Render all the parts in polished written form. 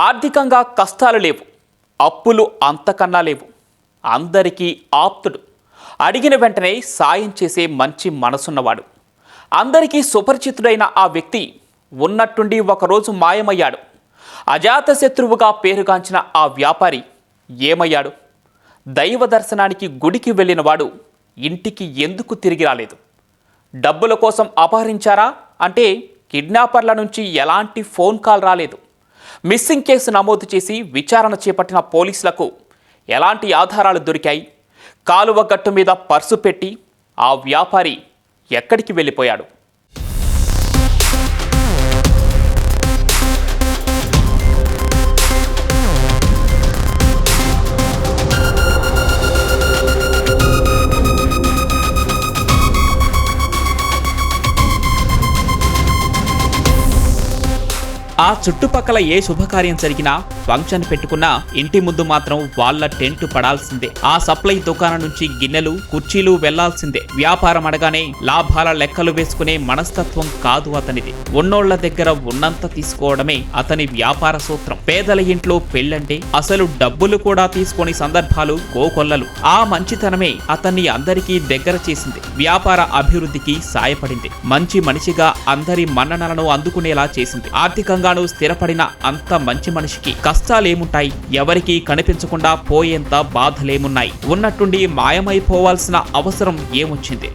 ఆర్థికంగా కష్టాలు లేవు, అప్పులు అంతకన్నా లేవు. అందరికీ ఆప్తుడు, అడిగిన వెంటనే సాయం చేసే మంచి మనసున్నవాడు. అందరికీ సుపరిచితుడైన ఆ వ్యక్తి ఉన్నట్టుండి ఒకరోజు మాయమయ్యాడు. అజాతశత్రువుగా పేరుగాంచిన ఆ వ్యాపారి ఏమయ్యాడు? దైవ దర్శనానికి గుడికి వెళ్ళినవాడు ఇంటికి ఎందుకు తిరిగి రాలేదు? డబ్బుల కోసం అపహరించారా అంటే కిడ్నాపర్ల నుంచి ఎలాంటి ఫోన్ కాల్ రాలేదు. మిస్సింగ్ కేసు నమోదు చేసి విచారణ చేపట్టిన పోలీసులకు ఎలాంటి ఆధారాలు దొరికాయి? కాలువ గట్టు మీద పర్సు పెట్టి ఆ వ్యాపారి ఎక్కడికి వెళ్ళిపోయాడు? ఆ చుట్టుపక్కల ఏ శుభకార్యం జరిగినా, ఫంక్షన్ పెట్టుకున్నా ఇంటి ముందు మాత్రం వాళ్ళ టెంట్ పడాల్సిందే. ఆ సప్లై దుకాణం నుంచి గిన్నెలు, కుర్చీలు వెళ్లాల్సిందే. వ్యాపారం అడగానే లాభాల లెక్కలు వేసుకునే మనస్తత్వం కాదు అతనిది. ఉన్నోళ్ల దగ్గర ఉన్నంత తీసుకోవడమే అతని వ్యాపార సూత్రం. పేదల ఇంట్లో పెళ్ళంటే అసలు డబ్బులు కూడా తీసుకొని సందర్భాలు కోకొల్లలు. ఆ మంచితనమే అతన్ని అందరికీ దగ్గర చేసింది. వ్యాపార అభివృద్ధికి సాయపడింది. మంచి మనిషిగా అందరి మన్ననలను అందుకునేలా చేసింది. ఆర్థికంగా స్థిరపడిన అంత మంచి మనిషికి కష్టాలేముంటాయి? ఎవరికీ కనిపించకుండా పోయేంత బాధలేమున్నాయి? ఉన్నట్టుండి మాయమైపోవాల్సిన అవసరం ఏమొచ్చింది?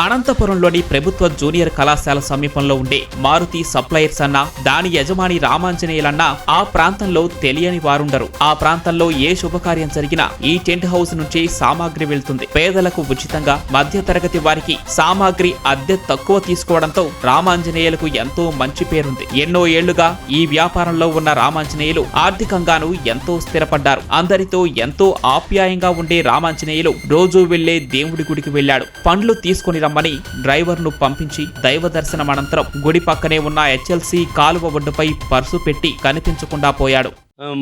అనంతపురంలోని ప్రభుత్వ జూనియర్ కళాశాల సమీపంలో ఉండే మారుతి సప్లయర్స్ అన్న, దాని యజమాని రామాంజనేయులన్నా ఆ ప్రాంతంలో తెలియని వారుండరు. ఆ ప్రాంతంలో ఏ శుభకార్యం జరిగినా ఈ టెంట్ హౌస్ నుంచి సామాగ్రి వెళ్తుంది. పేదలకు ఉచితంగా, మధ్యతరగతి వారికి సామాగ్రి అద్దె తక్కువ తీసుకోవడంతో రామాంజనేయులకు ఎంతో మంచి పేరుంది. ఎన్నో ఏళ్లుగా ఈ వ్యాపారంలో ఉన్న రామాంజనేయులు ఆర్థికంగానూ ఎంతో స్థిరపడ్డారు. అందరితో ఎంతో ఆప్యాయంగా ఉండే రామాంజనేయులు రోజూ వెళ్లే దేవుడి గుడికి వెళ్లాడు. పండ్లు తీసుకుని రమ్మని డ్రైవర్ను పంపించి దైవ దర్శనం అనంతరం గుడి పక్కనే ఉన్న హెచ్ఎల్సి కాలువ ఒడ్డుపై పర్సు పెట్టి కనిపించకుండా పోయాడు.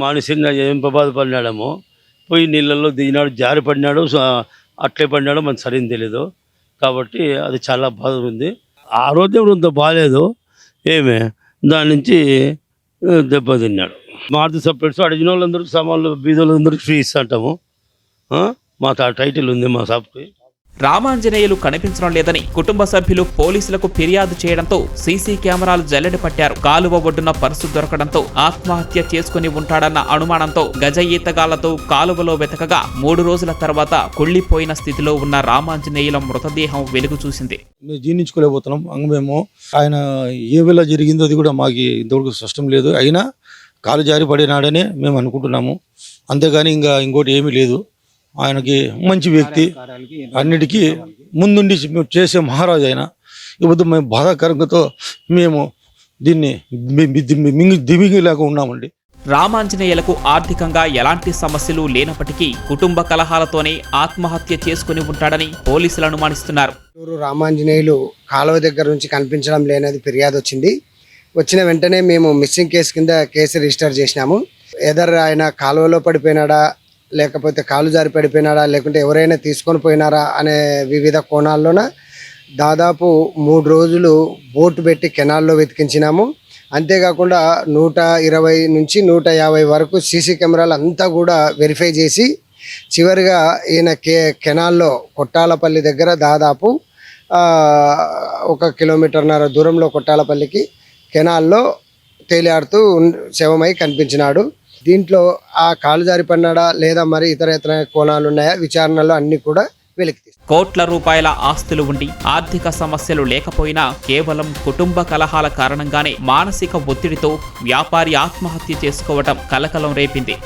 మానసికంగా ఏం బాధపడినాడేమో, పోయి నీళ్ళల్లో దిగినాడు, జారి పడినాడు, అట్లే పడినాడు, మనకు సరైన తెలియదు. కాబట్టి అది చాలా బాధ ఉంది. ఆరోగ్యం అంత బాగాలేదు ఏమే, దాని నుంచి దెబ్బతిన్నాడు. మారుతి సపరేట్స్ అడిగిన వాళ్ళందరికీ సామాన్లు బీదోళ్ళందరికీ ఫ్రీ ఇస్తుంటాము. మా టైటిల్ ఉంది మా షాప్కి. రామాంజనేయులు కనిపించడం లేదని కుటుంబ సభ్యులు పోలీసులకు ఫిర్యాదు చేయడంతో సీసీ కెమెరాలు జల్లెడ పట్టారు. కాలువ ఒడ్డున పర్సు దొరకడంతో ఆత్మహత్య చేసుకుని ఉంటాడన్న అనుమానంతో గజ ఈతగాళ్లతో కాలువలో వెతకగా 3 రోజుల తర్వాత కుళ్లిపోయిన స్థితిలో ఉన్న రామాంజనేయుల మృతదేహం వెలుగు చూసింది. జీర్ణించుకోలేకపోతున్నాం. అంగమేమో ఆయన ఏ వేళ జరిగిందో అది కూడా మాకు ఇంతవరకు స్పష్టం లేదు. అయినా కాలు జారి పడినాడనే మేము అనుకుంటున్నాము. అంతేగాని ఇంకోటి ఏమీ లేదు. ఆయనకి మంచి వ్యక్తి, అన్నిటికీ ముందుండి చేసే మహారాజు ఆయన. ఇప్పుడు మేము బాధాకరంతో మేము దీన్ని దిమిగిలాగా ఉన్నామండి. రామాంజనేయులకు ఆర్థికంగా ఎలాంటి సమస్యలు లేనప్పటికీ కుటుంబ కలహాలతోనే ఆత్మహత్య చేసుకుని ఉంటాడని పోలీసులు అనుమానిస్తున్నారు. రామాంజనేయులు కాలువ దగ్గర నుంచి కనిపించడం లేనది ఫిర్యాదు వచ్చింది. వచ్చిన వెంటనే మేము మిస్సింగ్ కేసు కింద కేసు రిజిస్టర్ చేసినాము. ఎదర్ ఆయన కాలువలో పడిపోయినాడా, లేకపోతే కాలు జారి పడిపోయినాడా, లేకుంటే ఎవరైనా తీసుకొని పోయినారా అనే వివిధ కోణాల్లోన దాదాపు 3 రోజులు బోటు పెట్టి కెనాల్లో వెతికించినాము. అంతేకాకుండా 120 నుంచి 150 వరకు సీసీ కెమెరాలు అంతా కూడా వెరిఫై చేసి చివరిగా ఈయన కెనాల్లో కొట్టాలపల్లి దగ్గర దాదాపు 1.5 కిలోమీటర్న్నర దూరంలో కొట్టాలపల్లికి కెనాల్లో తేలియాడుతూ శవమై కనిపించినాడు. దీంట్లో ఆ కాలు జారి పడినాడా లేదా మరి ఇతర కోణాలు ఉన్నాయా, విచారణలో అన్ని కూడా వెలికి. కోట్ల రూపాయల ఆస్తులు ఉండి ఆర్థిక సమస్యలు లేకపోయినా కేవలం కుటుంబ కలహాల కారణంగానే మానసిక ఒత్తిడితో వ్యాపారి ఆత్మహత్య చేసుకోవటం కలకలం రేపింది.